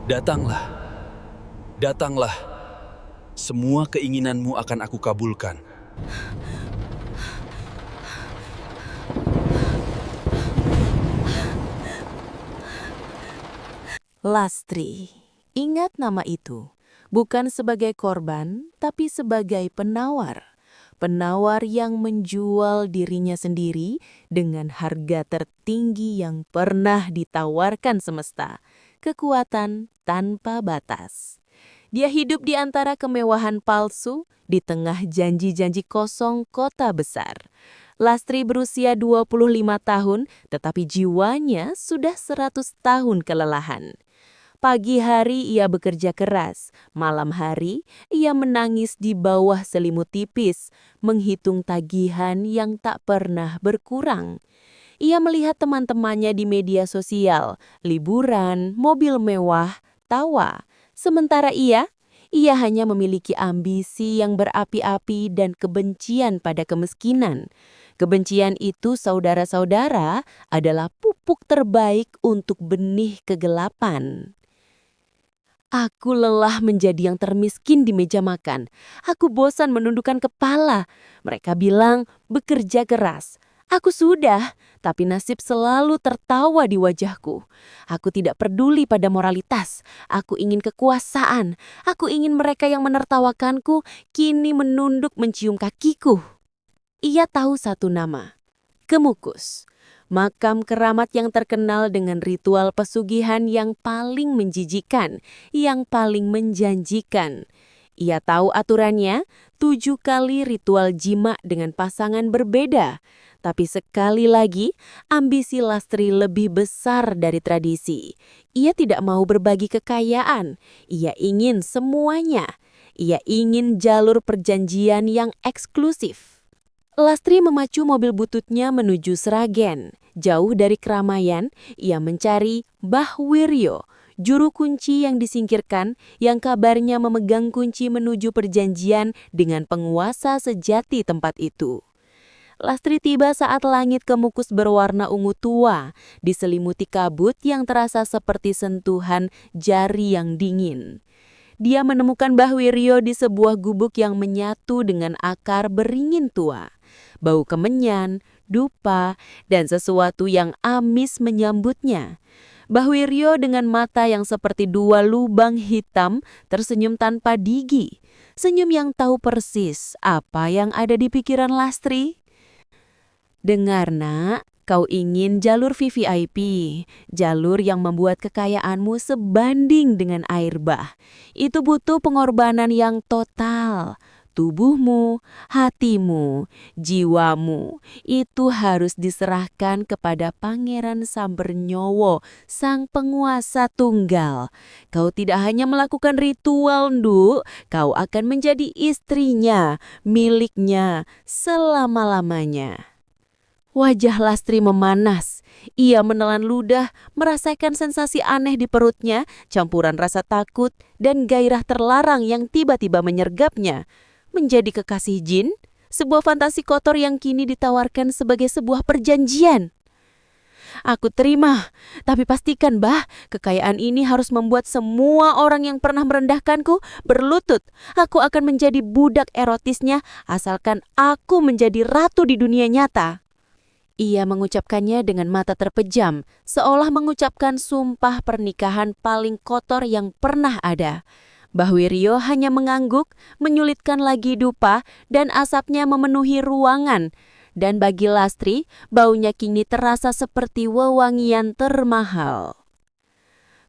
Datanglah, datanglah. Semua keinginanmu akan aku kabulkan. Lastri, ingat nama itu. Bukan sebagai korban, tapi sebagai penawar. Penawar yang menjual dirinya sendiri dengan harga tertinggi yang pernah ditawarkan semesta. Kekuatan tanpa batas. Dia hidup di antara kemewahan palsu, di tengah janji-janji kosong kota besar. Lastri berusia 25 tahun, tetapi jiwanya sudah 100 tahun kelelahan. Pagi hari ia bekerja keras, malam hari ia menangis di bawah selimut tipis, menghitung tagihan yang tak pernah berkurang. Ia melihat teman-temannya di media sosial, liburan, mobil mewah, tawa. Sementara ia hanya memiliki ambisi yang berapi-api dan kebencian pada kemiskinan. Kebencian itu, saudara-saudara, adalah pupuk terbaik untuk benih kegelapan. Aku lelah menjadi yang termiskin di meja makan. Aku bosan menundukkan kepala. Mereka bilang bekerja keras. Aku sudah, tapi nasib selalu tertawa di wajahku. Aku tidak peduli pada moralitas. Aku ingin kekuasaan. Aku ingin mereka yang menertawakanku kini menunduk mencium kakiku. Ia tahu satu nama, Kemukus. Makam keramat yang terkenal dengan ritual pesugihan yang paling menjijikan, yang paling menjanjikan. Ia tahu aturannya, 7 kali ritual jima dengan pasangan berbeda. Tapi sekali lagi, ambisi Lastri lebih besar dari tradisi. Ia tidak mau berbagi kekayaan, ia ingin semuanya. Ia ingin jalur perjanjian yang eksklusif. Lastri memacu mobil bututnya menuju Sragen. Jauh dari keramaian, ia mencari Mbah Wiryo, juru kunci yang disingkirkan, yang kabarnya memegang kunci menuju perjanjian dengan penguasa sejati tempat itu. Lastri tiba saat langit Kemukus berwarna ungu tua, diselimuti kabut yang terasa seperti sentuhan jari yang dingin. Dia menemukan Mbah Wiryo di sebuah gubuk yang menyatu dengan akar beringin tua. Bau kemenyan, dupa, dan sesuatu yang amis menyambutnya. Mbah Wiryo dengan mata yang seperti 2 lubang hitam tersenyum tanpa digi. Senyum yang tahu persis apa yang ada di pikiran Lastri. Dengar nak, kau ingin jalur VVIP, jalur yang membuat kekayaanmu sebanding dengan air bah. Itu butuh pengorbanan yang total. Tubuhmu, hatimu, jiwamu, itu harus diserahkan kepada Pangeran Sambernyowo, sang penguasa tunggal. Kau tidak hanya melakukan ritual, Nduk, kau akan menjadi istrinya, miliknya, selama-lamanya. Wajah Lastri memanas. Ia menelan ludah, merasakan sensasi aneh di perutnya, campuran rasa takut dan gairah terlarang yang tiba-tiba menyergapnya. Menjadi kekasih jin, sebuah fantasi kotor yang kini ditawarkan sebagai sebuah perjanjian. Aku terima, tapi pastikan bah, kekayaan ini harus membuat semua orang yang pernah merendahkanku berlutut. Aku akan menjadi budak erotisnya, asalkan aku menjadi ratu di dunia nyata. Ia mengucapkannya dengan mata terpejam, seolah mengucapkan sumpah pernikahan paling kotor yang pernah ada. Mbah Wiryo hanya mengangguk, menyulitkan lagi dupa, dan asapnya memenuhi ruangan. Dan bagi Lastri, baunya kini terasa seperti wewangian termahal.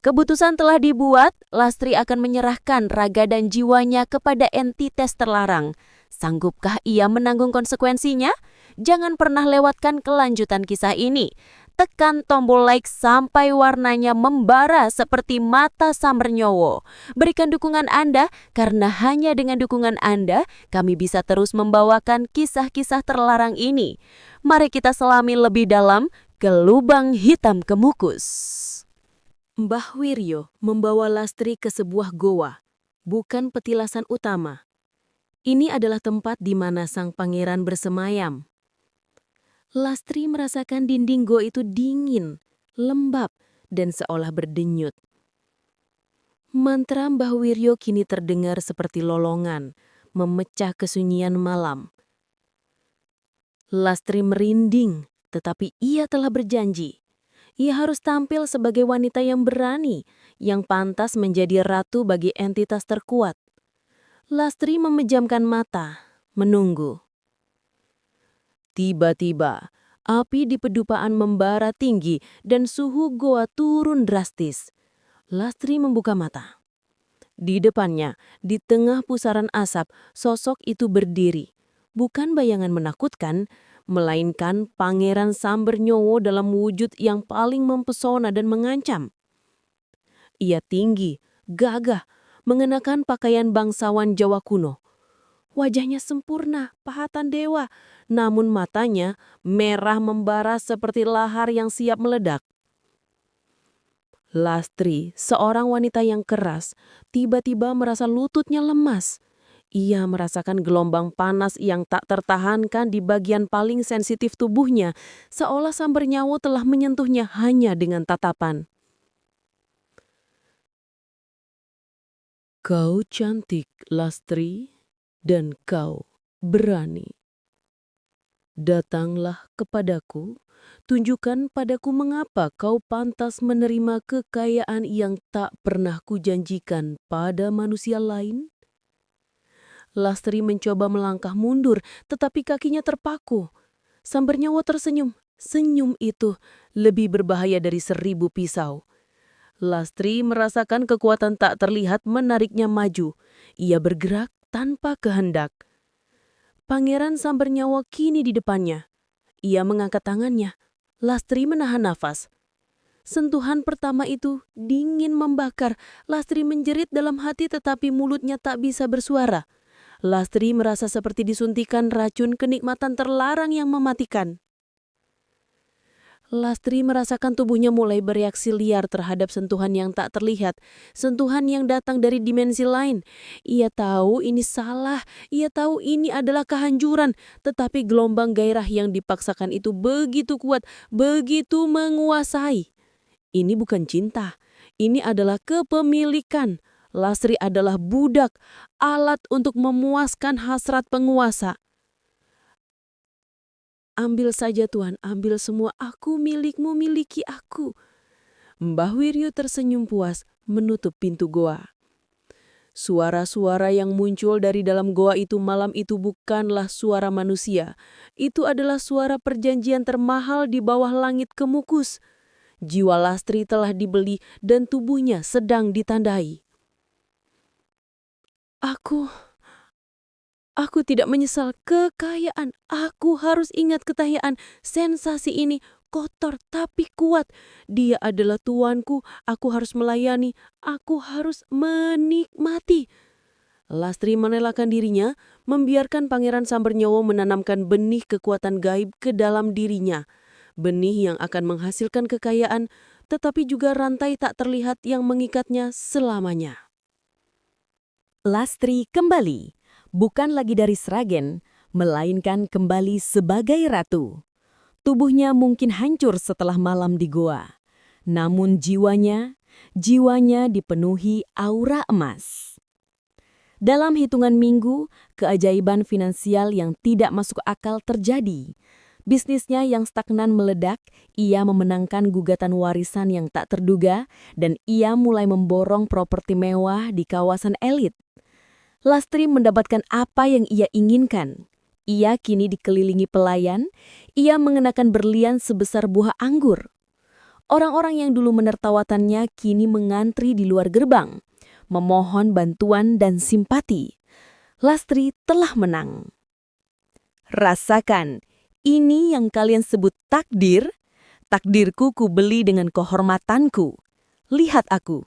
Keputusan telah dibuat, Lastri akan menyerahkan raga dan jiwanya kepada entitas terlarang. Sanggupkah ia menanggung konsekuensinya? Jangan pernah lewatkan kelanjutan kisah ini. Tekan tombol like sampai warnanya membara seperti mata Sambernyowo. Berikan dukungan Anda, karena hanya dengan dukungan Anda, kami bisa terus membawakan kisah-kisah terlarang ini. Mari kita selami lebih dalam ke lubang hitam Kemukus. Mbah Wiryo membawa Lastri ke sebuah goa, bukan petilasan utama. Ini adalah tempat di mana sang pangeran bersemayam. Lastri merasakan dinding goa itu dingin, lembab, dan seolah berdenyut. Mantra Mbah Wiryo kini terdengar seperti lolongan, memecah kesunyian malam. Lastri merinding, tetapi ia telah berjanji. Ia harus tampil sebagai wanita yang berani, yang pantas menjadi ratu bagi entitas terkuat. Lastri memejamkan mata, menunggu. Tiba-tiba, api di pedupaan membara tinggi dan suhu goa turun drastis. Lastri membuka mata. Di depannya, di tengah pusaran asap, sosok itu berdiri. Bukan bayangan menakutkan, melainkan Pangeran Sambernyowo dalam wujud yang paling mempesona dan mengancam. Ia tinggi, gagah, mengenakan pakaian bangsawan Jawa kuno. Wajahnya sempurna, pahatan dewa, namun matanya merah membara seperti lahar yang siap meledak. Lastri, seorang wanita yang keras, tiba-tiba merasa lututnya lemas. Ia merasakan gelombang panas yang tak tertahankan di bagian paling sensitif tubuhnya, seolah Sambernyawo telah menyentuhnya hanya dengan tatapan. Kau cantik, Lastri, dan kau berani. Datanglah kepadaku, tunjukkan padaku mengapa kau pantas menerima kekayaan yang tak pernah kujanjikan pada manusia lain. Lastri mencoba melangkah mundur, tetapi kakinya terpaku. Sambernyawo tersenyum. Senyum itu lebih berbahaya dari 1000 pisau. Lastri merasakan kekuatan tak terlihat menariknya maju. Ia bergerak tanpa kehendak. Pangeran Sambernyawo kini di depannya. Ia mengangkat tangannya. Lastri menahan nafas. Sentuhan pertama itu dingin membakar. Lastri menjerit dalam hati tetapi mulutnya tak bisa bersuara. Lastri merasa seperti disuntikan racun kenikmatan terlarang yang mematikan. Lastri merasakan tubuhnya mulai bereaksi liar terhadap sentuhan yang tak terlihat, sentuhan yang datang dari dimensi lain. Ia tahu ini salah, ia tahu ini adalah kehancuran, tetapi gelombang gairah yang dipaksakan itu begitu kuat, begitu menguasai. Ini bukan cinta, ini adalah kepemilikan. Lastri adalah budak, alat untuk memuaskan hasrat penguasa. Ambil saja Tuhan, ambil semua, aku milikmu, miliki aku. Mbah Wiryo tersenyum puas, menutup pintu goa. Suara-suara yang muncul dari dalam goa itu malam itu bukanlah suara manusia. Itu adalah suara perjanjian termahal di bawah langit kemukus. Jiwa Lastri telah dibeli dan tubuhnya sedang ditandai. Aku tidak menyesal kekayaan. Aku harus ingat kekayaan. Sensasi ini kotor tapi kuat. Dia adalah tuanku. Aku harus melayani. Aku harus menikmati. Lastri menelakkan dirinya, membiarkan Pangeran Sambernyowo menanamkan benih kekuatan gaib ke dalam dirinya. Benih yang akan menghasilkan kekayaan, tetapi juga rantai tak terlihat yang mengikatnya selamanya. Lastri kembali. Bukan lagi dari Sragen, melainkan kembali sebagai ratu. Tubuhnya mungkin hancur setelah malam di goa. Namun jiwanya dipenuhi aura emas. Dalam hitungan minggu, keajaiban finansial yang tidak masuk akal terjadi. Bisnisnya yang stagnan meledak, ia memenangkan gugatan warisan yang tak terduga, dan ia mulai memborong properti mewah di kawasan elit. Lastri mendapatkan apa yang ia inginkan. Ia kini dikelilingi pelayan, ia mengenakan berlian sebesar buah anggur. Orang-orang yang dulu menertawakannya kini mengantri di luar gerbang, memohon bantuan dan simpati. Lastri telah menang. Rasakan, ini yang kalian sebut takdir. Takdirku kubeli dengan kehormatanku. Lihat aku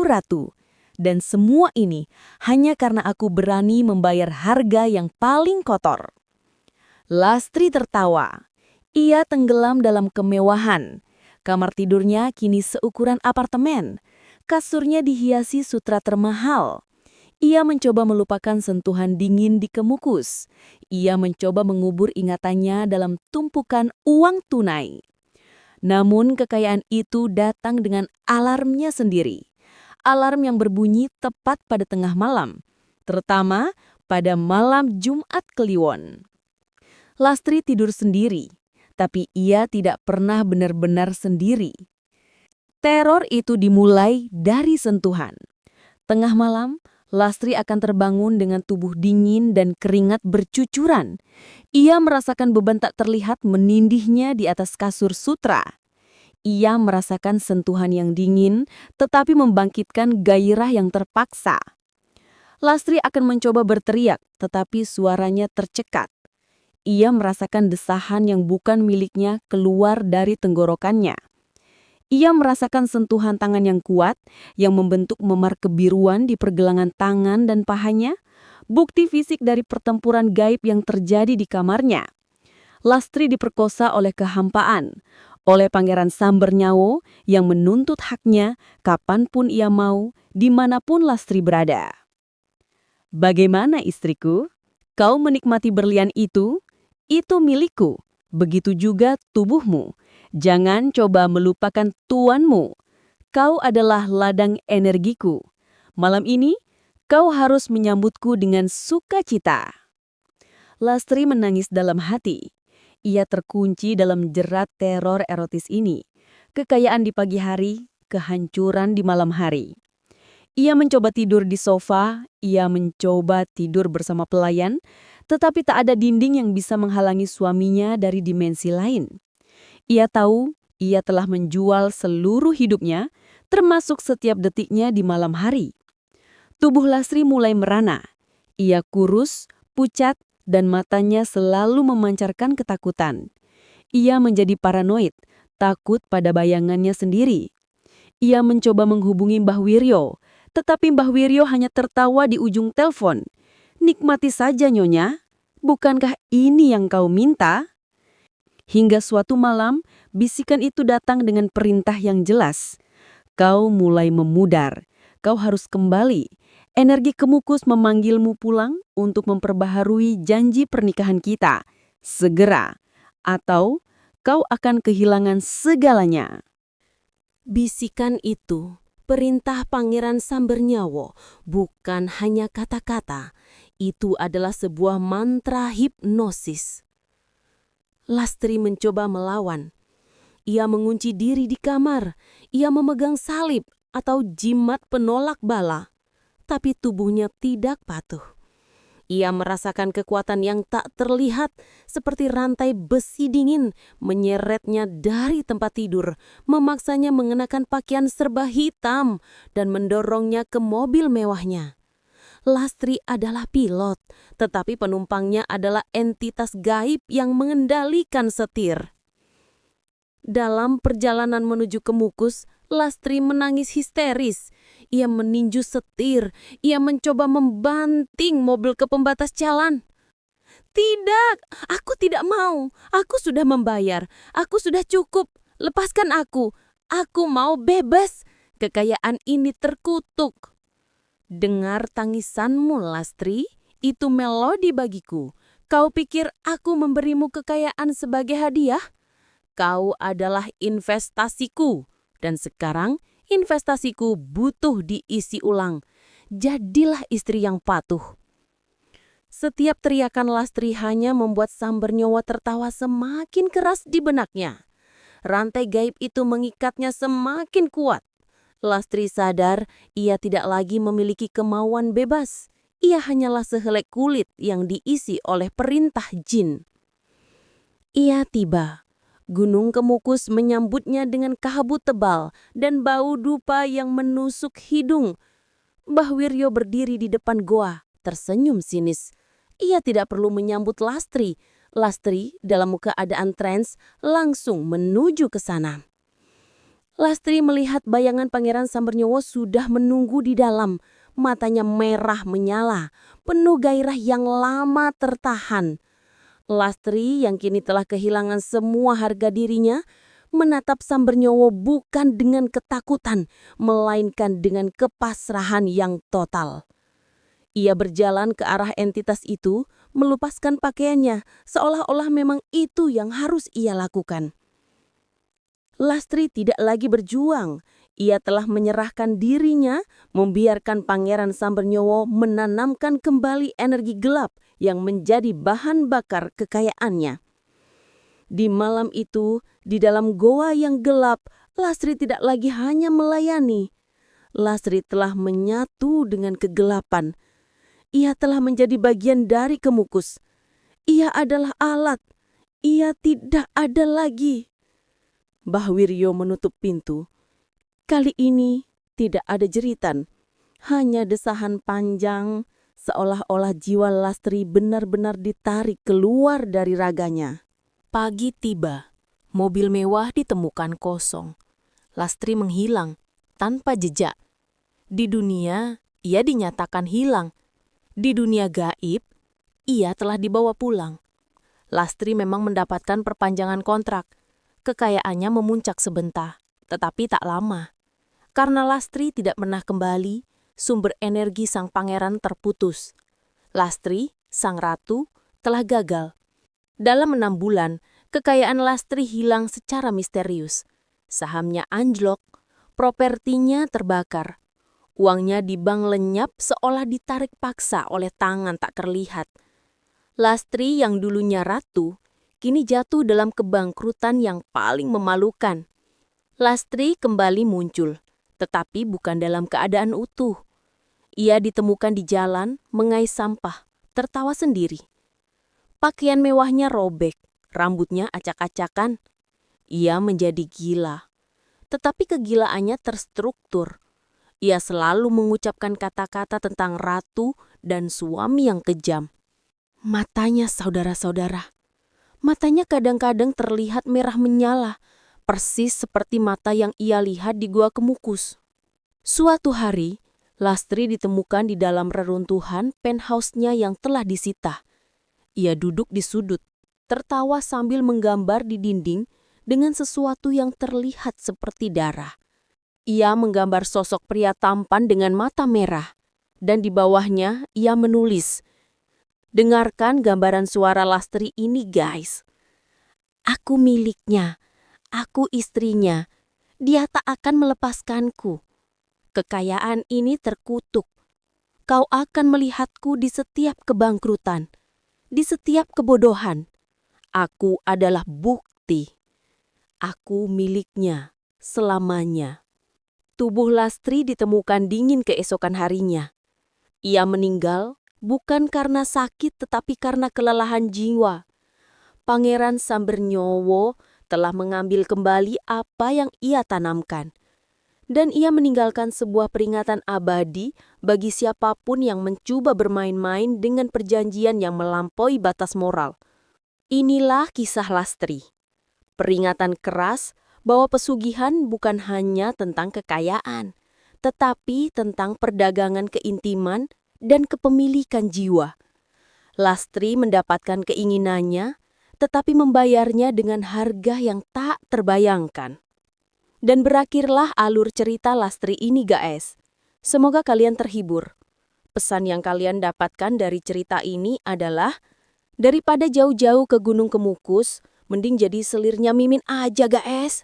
ratu. Dan semua ini hanya karena aku berani membayar harga yang paling kotor. Lastri tertawa. Ia tenggelam dalam kemewahan. Kamar tidurnya kini seukuran apartemen. Kasurnya dihiasi sutra termahal. Ia mencoba melupakan sentuhan dingin di kemukus. Ia mencoba mengubur ingatannya dalam tumpukan uang tunai. Namun kekayaan itu datang dengan alarmnya sendiri. alarm yang berbunyi tepat pada tengah malam, terutama pada malam Jumat Kliwon. Lastri tidur sendiri, tapi ia tidak pernah benar-benar sendiri. Teror itu dimulai dari sentuhan. Tengah malam, Lastri akan terbangun dengan tubuh dingin dan keringat bercucuran. Ia merasakan beban tak terlihat menindihnya di atas kasur sutra. Ia merasakan sentuhan yang dingin, tetapi membangkitkan gairah yang terpaksa. Lastri akan mencoba berteriak, tetapi suaranya tercekat. Ia merasakan desahan yang bukan miliknya keluar dari tenggorokannya. Ia merasakan sentuhan tangan yang kuat yang membentuk memar kebiruan di pergelangan tangan dan pahanya, bukti fisik dari pertempuran gaib yang terjadi di kamarnya. Lastri diperkosa oleh kehampaan, oleh Pangeran Sambernyawo yang menuntut haknya kapanpun ia mau, dimanapun Lastri berada. Bagaimana istriku? Kau menikmati berlian itu? Itu milikku. Begitu juga tubuhmu. Jangan coba melupakan tuanmu. Kau adalah ladang energiku. Malam ini, kau harus menyambutku dengan sukacita. Lastri menangis dalam hati. Ia terkunci dalam jerat teror erotis ini. Kekayaan di pagi hari, kehancuran di malam hari. Ia mencoba tidur di sofa, ia mencoba tidur bersama pelayan, tetapi tak ada dinding yang bisa menghalangi suaminya dari dimensi lain. Ia tahu ia telah menjual seluruh hidupnya, termasuk setiap detiknya di malam hari. Tubuh Lastri mulai merana. Ia kurus, pucat, dan matanya selalu memancarkan ketakutan. Ia menjadi paranoid, takut pada bayangannya sendiri. Ia mencoba menghubungi Mbah Wiryo, tetapi Mbah Wiryo hanya tertawa di ujung telepon. Nikmati saja, Nyonya. Bukankah ini yang kau minta? Hingga suatu malam, bisikan itu datang dengan perintah yang jelas. Kau mulai memudar. Kau harus kembali. Energi Kemukus memanggilmu pulang untuk memperbaharui janji pernikahan kita. Segera. Atau kau akan kehilangan segalanya. Bisikan itu, perintah Pangeran Sambernyawo, bukan hanya kata-kata. Itu adalah sebuah mantra hipnosis. Lastri mencoba melawan. Ia mengunci diri di kamar. Ia memegang salib atau jimat penolak bala. Tapi tubuhnya tidak patuh. Ia merasakan kekuatan yang tak terlihat seperti rantai besi dingin menyeretnya dari tempat tidur, memaksanya mengenakan pakaian serba hitam dan mendorongnya ke mobil mewahnya. Lastri adalah pilot, tetapi penumpangnya adalah entitas gaib yang mengendalikan setir. Dalam perjalanan menuju Kemukus, Lastri menangis histeris. Ia meninju setir, ia mencoba membanting mobil ke pembatas jalan. Tidak, aku tidak mau. Aku sudah membayar. Aku sudah cukup. Lepaskan aku. Aku mau bebas. Kekayaan ini terkutuk. Dengar tangisanmu, Lastri, itu melodi bagiku. Kau pikir aku memberimu kekayaan sebagai hadiah? Kau adalah investasiku, dan sekarang investasiku butuh diisi ulang. Jadilah istri yang patuh. Setiap teriakan Lastri hanya membuat Sambernyawo tertawa semakin keras di benaknya. Rantai gaib itu mengikatnya semakin kuat. Lastri sadar ia tidak lagi memiliki kemauan bebas. Ia hanyalah sehelai kulit yang diisi oleh perintah jin. Ia tiba. Gunung Kemukus menyambutnya dengan kabut tebal dan bau dupa yang menusuk hidung. Mbah Wiryo berdiri di depan goa, tersenyum sinis. Ia tidak perlu menyambut Lastri. Lastri dalam keadaan trans langsung menuju ke sana. Lastri melihat bayangan Pangeran Sambernyawo sudah menunggu di dalam. Matanya merah menyala, penuh gairah yang lama tertahan. Lastri yang kini telah kehilangan semua harga dirinya, menatap Sambernyawo bukan dengan ketakutan, melainkan dengan kepasrahan yang total. Ia berjalan ke arah entitas itu, melupaskan pakaiannya, seolah-olah memang itu yang harus ia lakukan. Lastri tidak lagi berjuang. Ia telah menyerahkan dirinya, membiarkan Pangeran Sambernyowo menanamkan kembali energi gelap yang menjadi bahan bakar kekayaannya. Di malam itu, di dalam goa yang gelap, Lastri tidak lagi hanya melayani. Lastri telah menyatu dengan kegelapan. Ia telah menjadi bagian dari Kemukus. Ia adalah alat. Ia tidak ada lagi. Mbah Wiryo menutup pintu. Kali ini tidak ada jeritan, hanya desahan panjang, seolah-olah jiwa Lastri benar-benar ditarik keluar dari raganya. Pagi tiba, mobil mewah ditemukan kosong. Lastri menghilang, tanpa jejak. Di dunia, ia dinyatakan hilang. Di dunia gaib, ia telah dibawa pulang. Lastri memang mendapatkan perpanjangan kontrak. Kekayaannya memuncak sebentar, tetapi tak lama. Karena Lastri tidak pernah kembali, sumber energi sang pangeran terputus. Lastri, sang ratu, telah gagal. Dalam 6 bulan, kekayaan Lastri hilang secara misterius. Sahamnya anjlok, propertinya terbakar. Uangnya di bank lenyap seolah ditarik paksa oleh tangan tak terlihat. Lastri yang dulunya ratu, kini jatuh dalam kebangkrutan yang paling memalukan. Lastri kembali muncul, tetapi bukan dalam keadaan utuh. Ia ditemukan di jalan, mengais sampah, tertawa sendiri. Pakaian mewahnya robek, rambutnya acak-acakan. Ia menjadi gila. Tetapi kegilaannya terstruktur. Ia selalu mengucapkan kata-kata tentang ratu dan suami yang kejam. Matanya, saudara-saudara. Matanya kadang-kadang terlihat merah menyala, persis seperti mata yang ia lihat di Gua Kemukus. Suatu hari, Lastri ditemukan di dalam reruntuhan penthouse-nya yang telah disita. Ia duduk di sudut, tertawa sambil menggambar di dinding dengan sesuatu yang terlihat seperti darah. Ia menggambar sosok pria tampan dengan mata merah, dan di bawahnya ia menulis, "Dengarkan gambaran suara Lastri ini, guys. Aku miliknya. Aku istrinya. Dia tak akan melepaskanku. Kekayaan ini terkutuk. Kau akan melihatku di setiap kebangkrutan, di setiap kebodohan. Aku adalah bukti. Aku miliknya selamanya." Tubuh Lastri ditemukan dingin keesokan harinya. Ia meninggal bukan karena sakit tetapi karena kelelahan jiwa. Pangeran Sambernyowo telah mengambil kembali apa yang ia tanamkan. Dan ia meninggalkan sebuah peringatan abadi bagi siapapun yang mencoba bermain-main dengan perjanjian yang melampaui batas moral. Inilah kisah Lastri. Peringatan keras bahwa pesugihan bukan hanya tentang kekayaan, tetapi tentang perdagangan keintiman dan kepemilikan jiwa. Lastri mendapatkan keinginannya, tetapi membayarnya dengan harga yang tak terbayangkan. Dan berakhirlah alur cerita Lastri ini, guys. Semoga kalian terhibur. Pesan yang kalian dapatkan dari cerita ini adalah, daripada jauh-jauh ke Gunung Kemukus, mending jadi selirnya Mimin aja, guys.